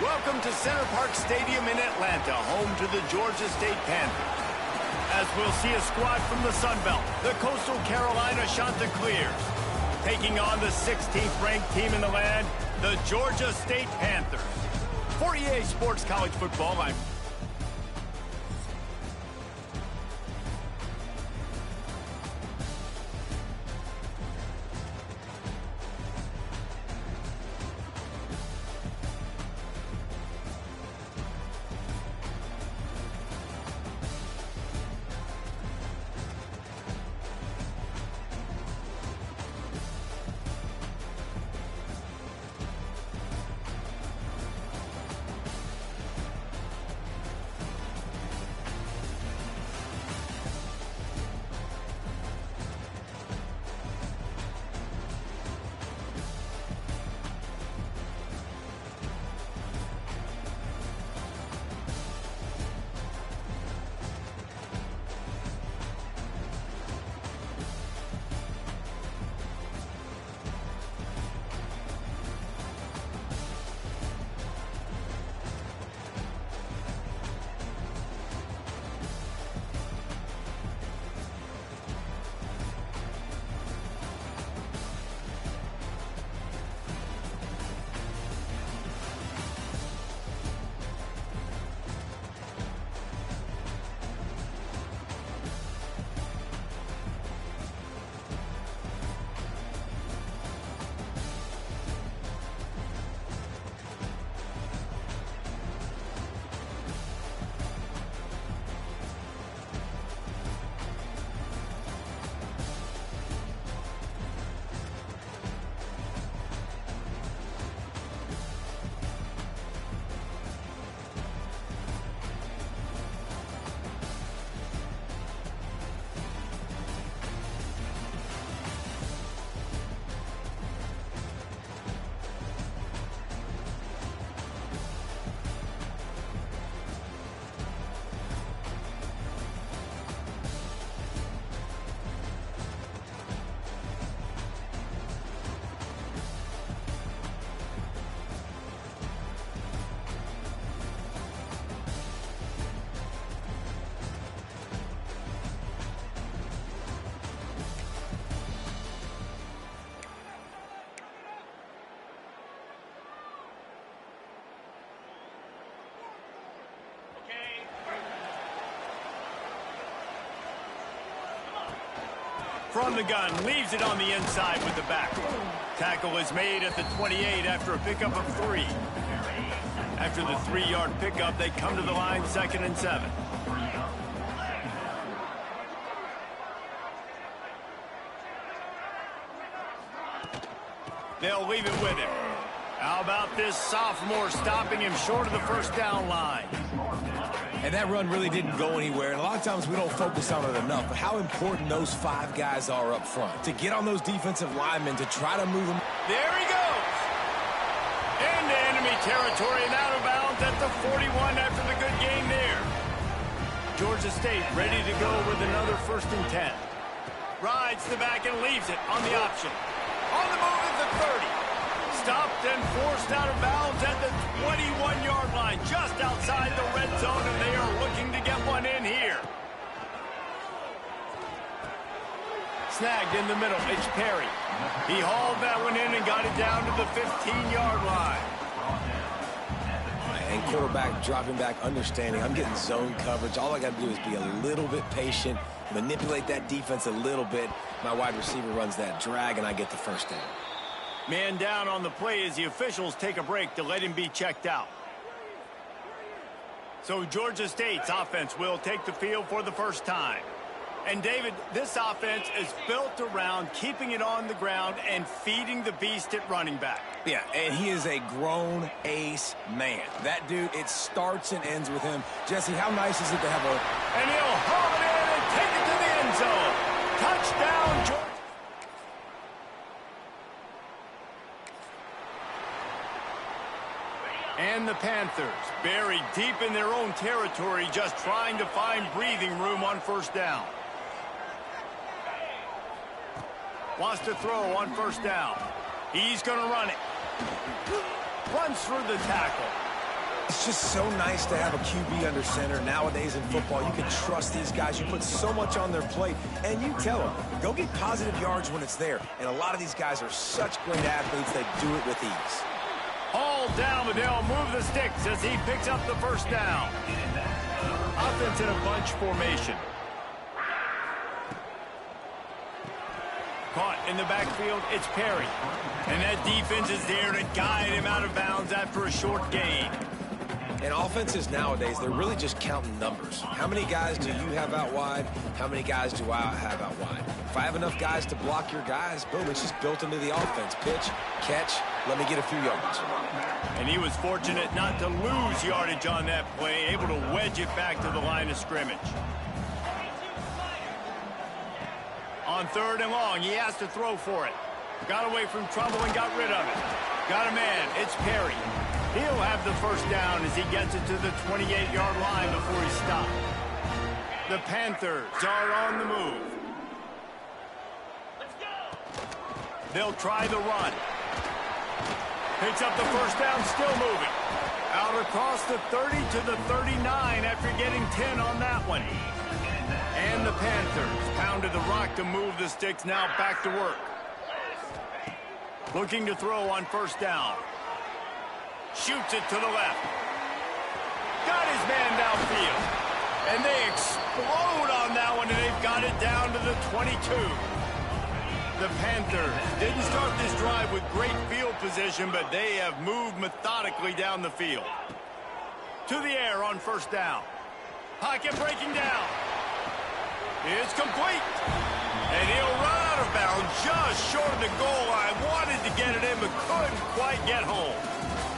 Welcome to Center Parc Stadium in Atlanta, home to the Georgia State Panthers. As we'll see a squad from the Sun Belt, the Coastal Carolina Chanticleers, taking on the 16th ranked team in the land, the Georgia State Panthers. For EA Sports College Football, I'm from the gun, leaves it on the inside with the back. Tackle is made at the 28 after a pickup of 3. After the 3-yard pickup, they come to the line 2nd and 7. They'll leave it with him. How about this sophomore stopping him short of the first down line? And that run really didn't go anywhere. And a lot of times we don't focus on it enough, but how important those 5 guys are up front. To get on those defensive linemen, to try to move them. There he goes. Into enemy territory and out of bounds at the 41 after the good game there. Georgia State ready to go with another 1st and 10. Rides the back and leaves it on the option. On the move at the 30. Stopped and forced out of bounds at the 21-yard line, just outside the red zone, and they are looking to get one in here. Snagged in the middle, it's Perry. He hauled that one in and got it down to the 15-yard line. And quarterback dropping back, understanding I'm getting zone coverage. All I got to do is be a little bit patient, manipulate that defense a little bit. My wide receiver runs that drag, and I get the first down. Man down on the play as the officials take a break to let him be checked out. So Georgia State's offense will take the field for the first time. And David, this offense is built around keeping it on the ground and feeding the beast at running back. Yeah, and he is a grown ace man. That dude, it starts and ends with him. Jesse, how nice is it to have a... And he'll haul it in and take it to the end zone. Touchdown, Georgia. And the Panthers buried deep in their own territory, just trying to find breathing room on 1st down. Wants to throw on 1st down. He's going to run it. Runs through the tackle. It's just so nice to have a QB under center. Nowadays in football, you can trust these guys. You put so much on their plate, and you tell them, go get positive yards when it's there. And a lot of these guys are such great athletes, they do it with ease. All down, but they'll move the sticks as he picks up the first down. Offense in a bunch formation. Caught in the backfield, it's Perry. And that defense is there to guide him out of bounds after a short gain. And offenses nowadays, they're really just counting numbers. How many guys do you have out wide? How many guys do I have out wide? If I have enough guys to block your guys, boom, it's just built into the offense. Pitch, catch, let me get a few yards. And he was fortunate not to lose yardage on that play, able to wedge it back to the line of scrimmage. On 3rd and long, he has to throw for it. Got away from trouble and got rid of it. Got a man, it's Perry. He'll have the first down as he gets it to the 28-yard line before he stopped. The Panthers are on the move. They'll try the run. Picks up the first down, still moving. Out across the 30 to the 39 after getting 10 on that one. And the Panthers pounded the rock to move the sticks, now back to work. Looking to throw on first down. Shoots it to the left. Got his man downfield. And they explode on that one, and they've got it down to the 22. The Panthers didn't start this drive with great field position, but they have moved methodically down the field. To the air on first down. Pocket breaking down. It's complete. And he'll run out of bounds just short of the goal line. Wanted to get it in, but couldn't quite get home.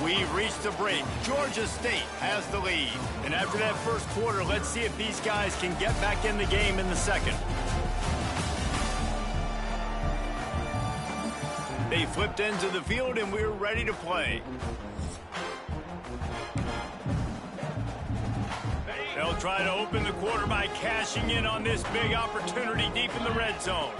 We've reached the break. Georgia State has the lead. And after that first quarter, let's see if these guys can get back in the game in the second. They flipped into the field, and we're ready to play. They'll try to open the quarter by cashing in on this big opportunity deep in the red zone.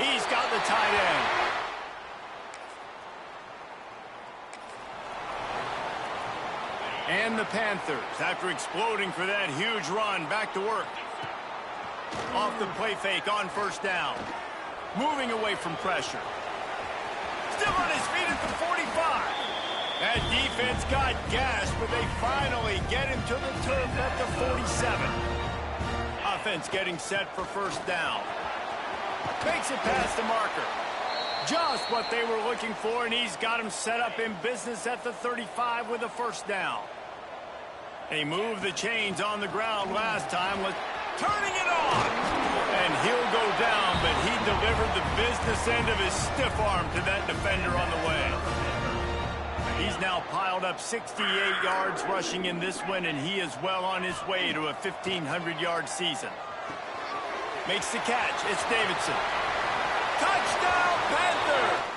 He's got the tight end. And the Panthers, after exploding for that huge run, back to work. Off the play fake on first down. Moving away from pressure. Still on his feet at the 45. That defense got gashed, but they finally get him to the turf at the 47. Offense getting set for first down. Makes it past the marker. Just what they were looking for, and he's got him set up in business at the 35 with a first down. They moved the chains on the ground last time with turning it on. And he'll go down, but he delivered the business end of his stiff arm to that defender on the way. He's now piled up 68 yards rushing in this one, and he is well on his way to a 1,500-yard season. Makes the catch. It's Davidson. Touchdown, Panther!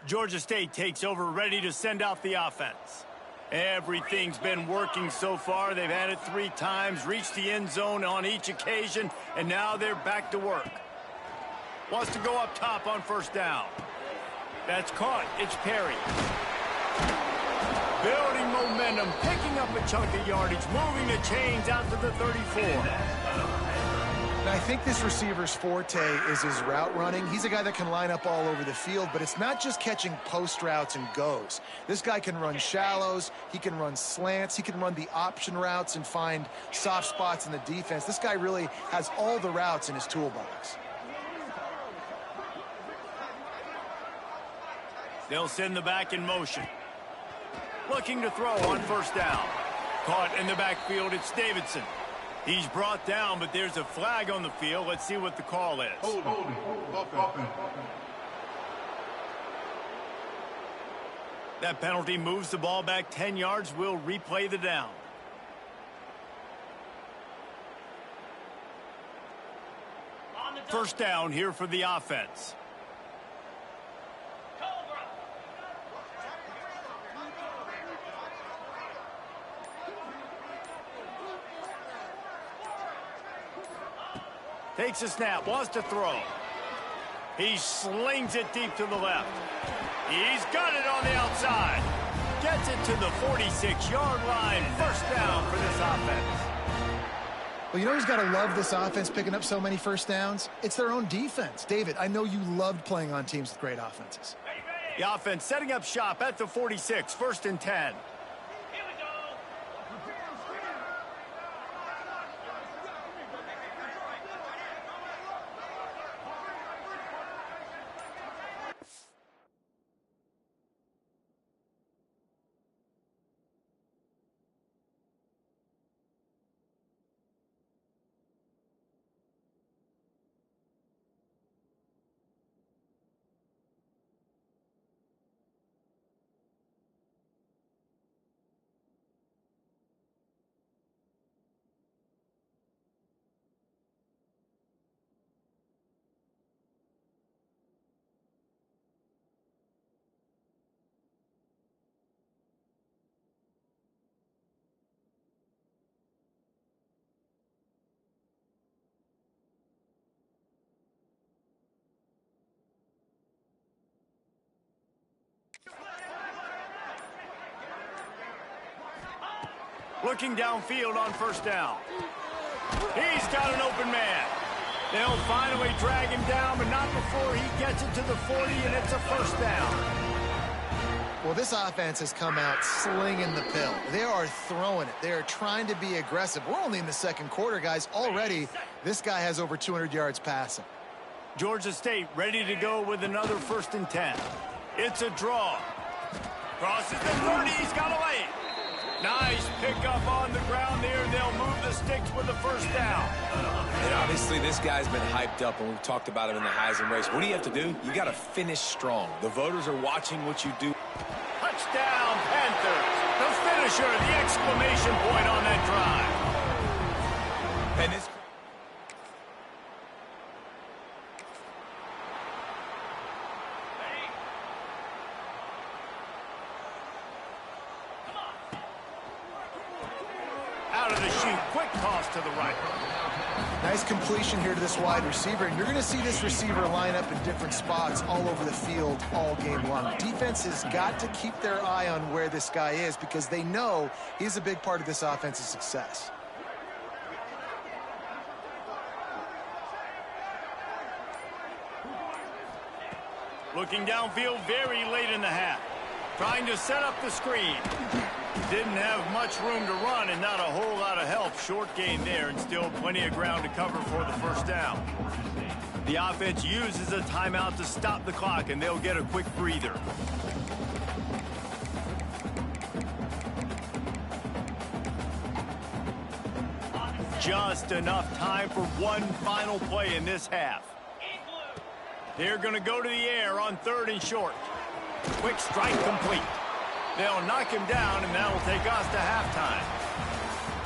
Georgia State takes over, ready to send out the offense. Everything's been working so far. They've had it 3 times, reached the end zone on each occasion, and now they're back to work. Wants to go up top on first down. That's caught. It's Perry. Building momentum, picking up a chunk of yardage, moving the chains out to the 34. Now, I think this receiver's forte is his route running. He's a guy that can line up all over the field, but it's not just catching post routes and goes. This guy can run shallows, he can run slants, he can run the option routes and find soft spots in the defense. This guy really has all the routes in his toolbox. They'll send the back in motion. Looking to throw on first down. Caught in the backfield, it's Davidson. He's brought down, but there's a flag on the field. Let's see what the call is. That penalty moves the ball back 10 yards. We'll replay the down. First down here for the offense. Takes a snap, wants to throw. He slings it deep to the left. He's got it on the outside. Gets it to the 46-yard line. First down for this offense. Well, you know who's got to love this offense picking up so many first downs? It's their own defense. David, I know you loved playing on teams with great offenses. The offense setting up shop at the 46, 1st and 10. Looking downfield on first down. He's got an open man. They'll finally drag him down, but not before he gets it to the 40, and it's a first down. Well, this offense has come out slinging the pill. They are throwing it. They are trying to be aggressive. We're only in the second quarter, guys. Already, this guy has over 200 yards passing. Georgia State ready to go with another 1st and 10. It's a draw. Crosses the 30. He's got a lane. Nice pickup on the ground there. They'll move the sticks with the first down. And obviously, this guy's been hyped up, and we've talked about him in the Heisman race. What do you have to do? You got to finish strong. The voters are watching what you do. Touchdown, Panthers. The finisher, the exclamation point on that drive. And this... Out of the chute, quick toss to the right. Nice completion here to this wide receiver, and you're going to see this receiver line up in different spots all over the field all game long. Defense has got to keep their eye on where this guy is because they know he's a big part of this offense's success. Looking downfield very late in the half. Trying to set up the screen. Didn't have much room to run and not a whole lot of help. Short gain there and still plenty of ground to cover for the first down. The offense uses a timeout to stop the clock, and they'll get a quick breather. Just enough time for one final play in this half. They're going to go to the air on 3rd and short. Quick strike complete. They'll knock him down, and that'll take us to halftime.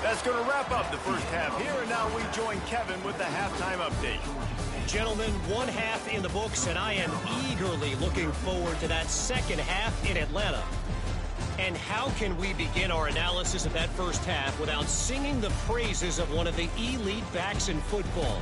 That's going to wrap up the first half here, and now we join Kevin with the halftime update. Gentlemen, one half in the books, and I am eagerly looking forward to that second half in Atlanta. And how can we begin our analysis of that first half without singing the praises of one of the elite backs in football?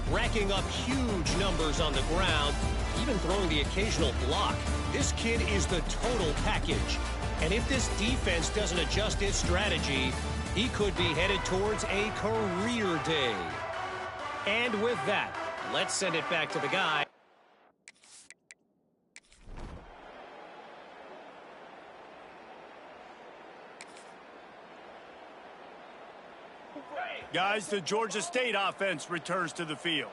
Racking up huge numbers on the ground, even throwing the occasional block. This kid is the total package. And if this defense doesn't adjust its strategy, he could be headed towards a career day. And with that, let's send it back to the guy. Guys, the Georgia State offense returns to the field.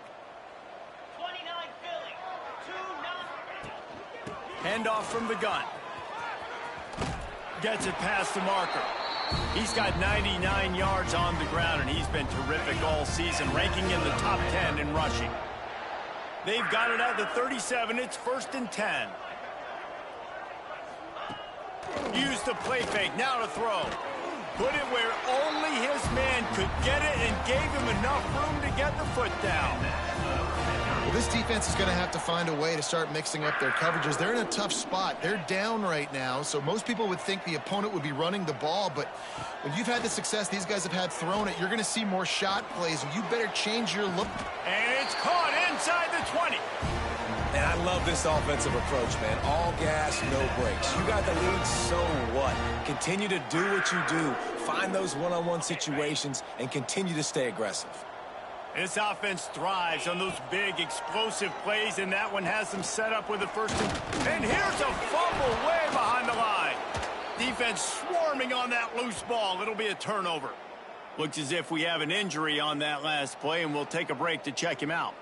29 Philly, 2-9. Handoff from the gun. Gets it past the marker. He's got 99 yards on the ground, and he's been terrific all season, ranking in the top 10 in rushing. They've got it at the 37. It's 1st and 10. Use the play fake. Now to throw. Put it where only his man could get it and gave him enough room to get the foot down. Well, this defense is going to have to find a way to start mixing up their coverages. They're in a tough spot. They're down right now, so most people would think the opponent would be running the ball, but when you've had the success these guys have had throwing it, you're going to see more shot plays, and you better change your look. And it's caught inside the 20. And I love this offensive approach, man. All gas, no brakes. You got the lead, so what? Continue to do what you do. Find those one-on-one situations and continue to stay aggressive. This offense thrives on those big, explosive plays, and that one has them set up with the first. And here's a fumble way behind the line. Defense swarming on that loose ball. It'll be a turnover. Looks as if we have an injury on that last play, and we'll take a break to check him out.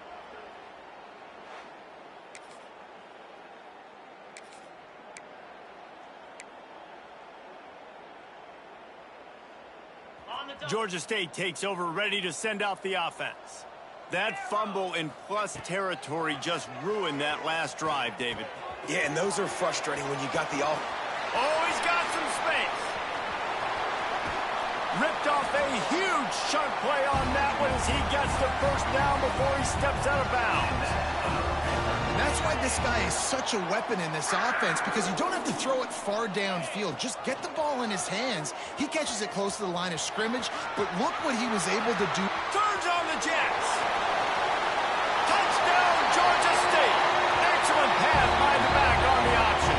Georgia State takes over, ready to send out the offense. That fumble in plus territory just ruined that last drive, David. Yeah, and those are frustrating when you got the all. Oh, he's got some space. Ripped off a huge chunk play on that one as he gets the first down before he steps out of bounds. And that's why this guy is such a weapon in this offense, because you don't have to throw it far downfield. Just get the ball in his hands. He catches it close to the line of scrimmage, but look what he was able to do. Turns on the Jets. Touchdown, Georgia State. Excellent pass by the back on the option.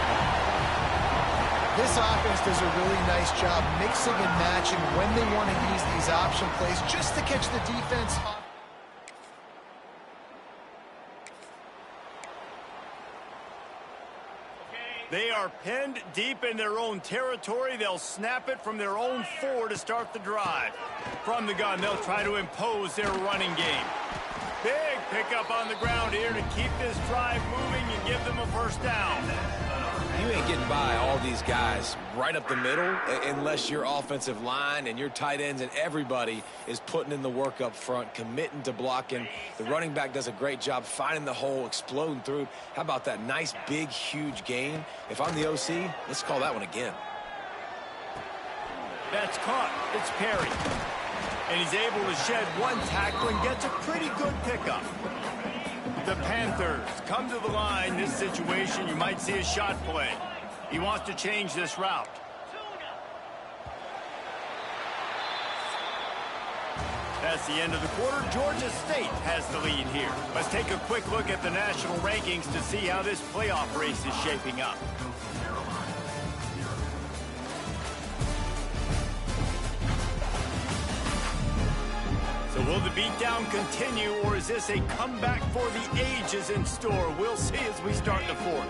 This offense does a really nice job mixing and matching when they want to use these option plays just to catch the defense off. They are pinned deep in their own territory. They'll snap it from their own 4 to start the drive. From the gun, they'll try to impose their running game. Big pickup on the ground here to keep this drive moving and give them a first down. You ain't getting by all these guys right up the middle unless your offensive line and your tight ends and everybody is putting in the work up front, committing to blocking. The running back does a great job finding the hole, exploding through. How about that nice, big, huge gain? If I'm the OC, let's call that one again. That's caught. It's Perry. And he's able to shed one tackle and gets a pretty good pickup. The Panthers come to the line. This situation, you might see a shot play. He wants to change this route. That's the end of the quarter. Georgia State has the lead here. Let's take a quick look at the national rankings to see how this playoff race is shaping up. So will the beatdown continue, or is this a comeback for the ages in store? We'll see as we start the fourth.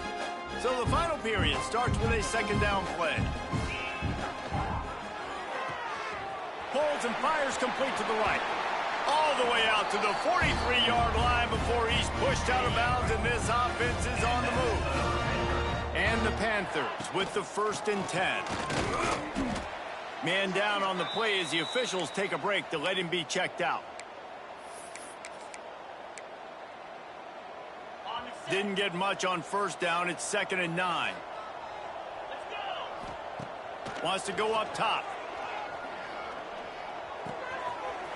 So the final period starts with a second down play. Pulls and fires complete to the right. All the way out to the 43-yard line before he's pushed out of bounds, and this offense is on the move. And the Panthers with the 1st and 10. Man down on the play as the officials take a break to let him be checked out. Didn't get much on first down. It's 2nd and 9. Wants to go up top.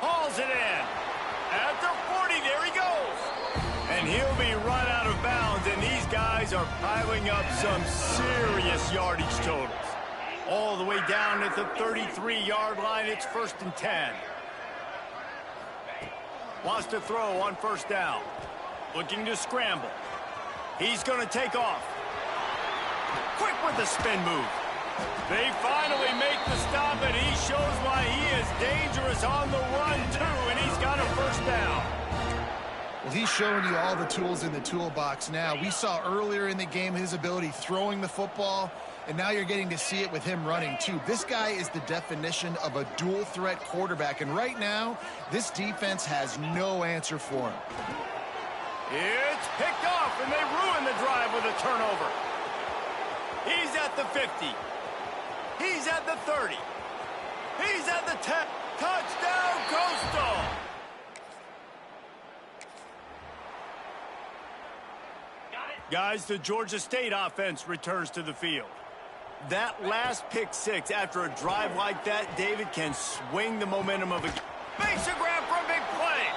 Hauls it in. At the 40, there he goes. And he'll be run out of bounds, and these guys are piling up some serious yardage totals. All the way down at the 33-yard line, it's 1st and 10. Wants to throw on 1st down. Looking to scramble. He's going to take off. Quick with the spin move. They finally make the stop, and he shows why he is dangerous on the run, too, and he's got a 1st down. Well, he's showing you all the tools in the toolbox now. We saw earlier in the game his ability throwing the football, and now you're getting to see it with him running, too. This guy is the definition of a dual-threat quarterback, and right now, this defense has no answer for him. It's picked off, and they ruin the drive with a turnover. He's at the 50. He's at the 30. He's at the 10. Touchdown, Coastal! Guys, the Georgia State offense returns to the field. That last pick six after a drive like that, David, can swing the momentum of a game. Makes a grab for a big play.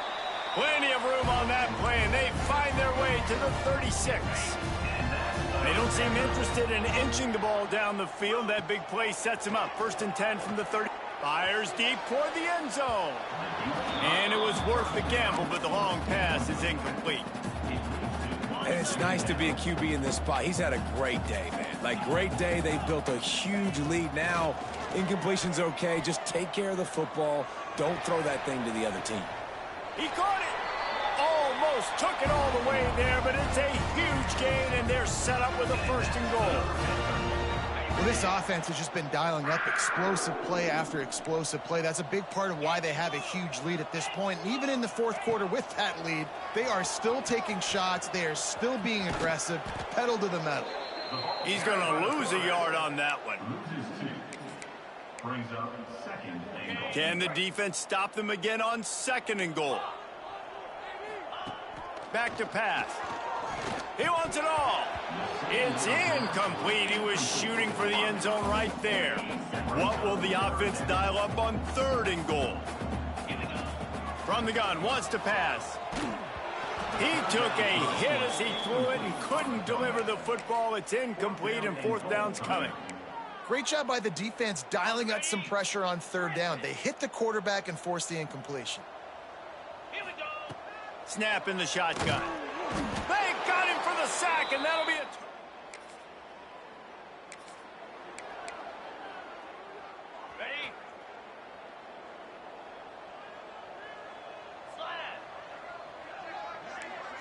Plenty of room on that play, and they find their way to the 36. They don't seem interested in inching the ball down the field. That big play sets him up. 1st and 10 from the 30. Fires deep toward the end zone. And it was worth the gamble, but the long pass is incomplete. And it's nice to be a QB in this spot. He's had a great day, man. Like, great day. They've built a huge lead now. Incompletion's okay. Just take care of the football. Don't throw that thing to the other team. He caught it. Almost took it all the way there, but it's a huge gain, and they're set up with a 1st and goal. Well, this offense has just been dialing up explosive play after explosive play. That's a big part of why they have a huge lead at this point. And even in the 4th quarter with that lead, they are still taking shots. They are still being aggressive, pedal to the metal. He's going to lose a yard on that one. Can the defense stop them again on 2nd and goal? Back to pass. He wants it all. It's incomplete. He was shooting for the end zone right there. What will the offense dial up on 3rd and goal? From the gun, wants to pass. He took a hit as he threw it and couldn't deliver the football. It's incomplete, and 4th down's coming. Great job by the defense dialing up some pressure on 3rd down. They hit the quarterback and forced the incompletion. Snap in the shotgun. They got him for the sack, and that'll be a... Ready?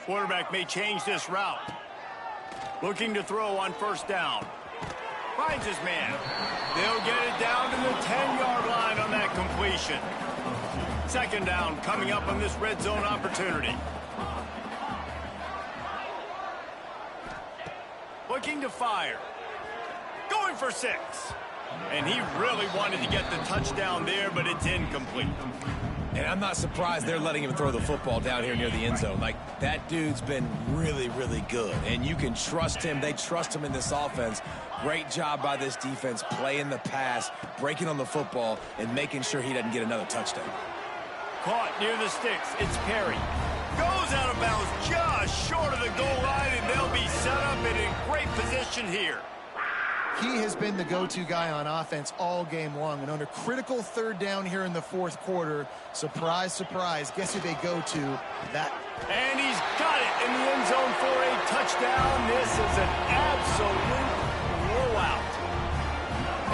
Quarterback may change this route. Looking to throw on 1st down. Finds his man. They'll get it down to the 10-yard line on that completion. 2nd down coming up on this red zone opportunity. Looking to fire. Going for 6. And he really wanted to get the touchdown there, but it's incomplete. And I'm not surprised they're letting him throw the football down here near the end zone. Like, that dude's been really, really good. And you can trust him. They trust him in this offense. Great job by this defense playing the pass, breaking on the football, and making sure he doesn't get another touchdown. Caught near the sticks. It's Perry. Goes out of bounds just short of the goal line, and they'll be set up and in great position here. He has been the go-to guy on offense all game long. And on a critical 3rd down here in the 4th quarter, surprise, surprise, guess who they go to? That. And he's got it in the end zone for a touchdown. This is an absolute blowout.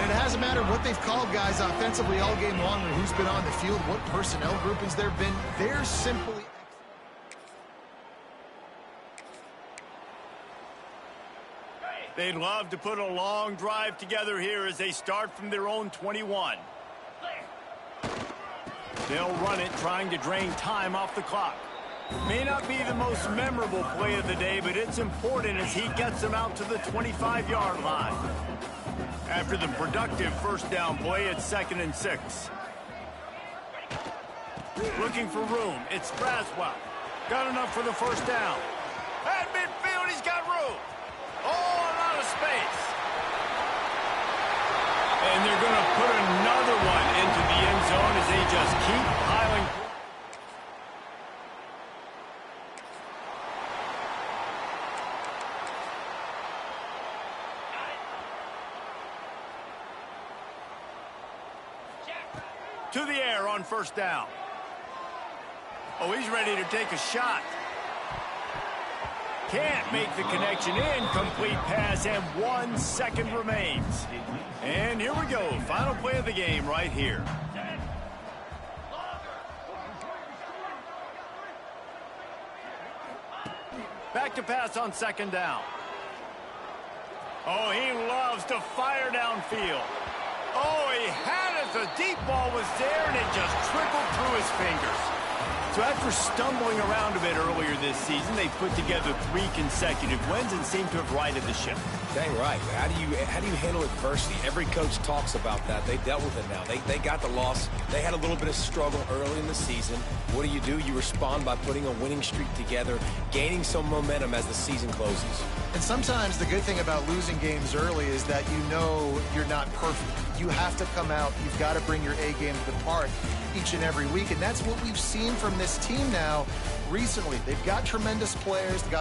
And it hasn't mattered what they've called guys offensively all game long or who's been on the field, what personnel groupings there have been. They're simply... They'd love to put a long drive together here as they start from their own 21. They'll run it, trying to drain time off the clock. May not be the most memorable play of the day, but it's important as he gets them out to the 25-yard line. After the productive 1st down play, it's 2nd and 6. Looking for room. It's Braswell. Got enough for the 1st down. At midfield, he's got room. Oh, a lot of space. And they're going to put another one into the end zone as they just keep piling. To the air on first down. Oh, he's ready to take a shot. Can't make the connection. Incomplete pass, and 1 second remains. And here we go. Final play of the game right here. Back to pass on second down. Oh, he loves to fire downfield. Oh, he had it. The deep ball was there, and it just trickled through his fingers. So after stumbling around a bit earlier this season, they put together 3 consecutive wins and seem to have righted the ship. Dang right. How do you handle adversity? Every coach talks about that. They dealt with it now. They got the loss. They had a little bit of struggle early in the season. What do? You respond by putting a winning streak together, gaining some momentum as the season closes. And sometimes the good thing about losing games early is that you know you're not perfect. You have to come out. You've got to bring your A game to the park each and every week. And that's what we've seen from this team now recently. They've got tremendous players. They've got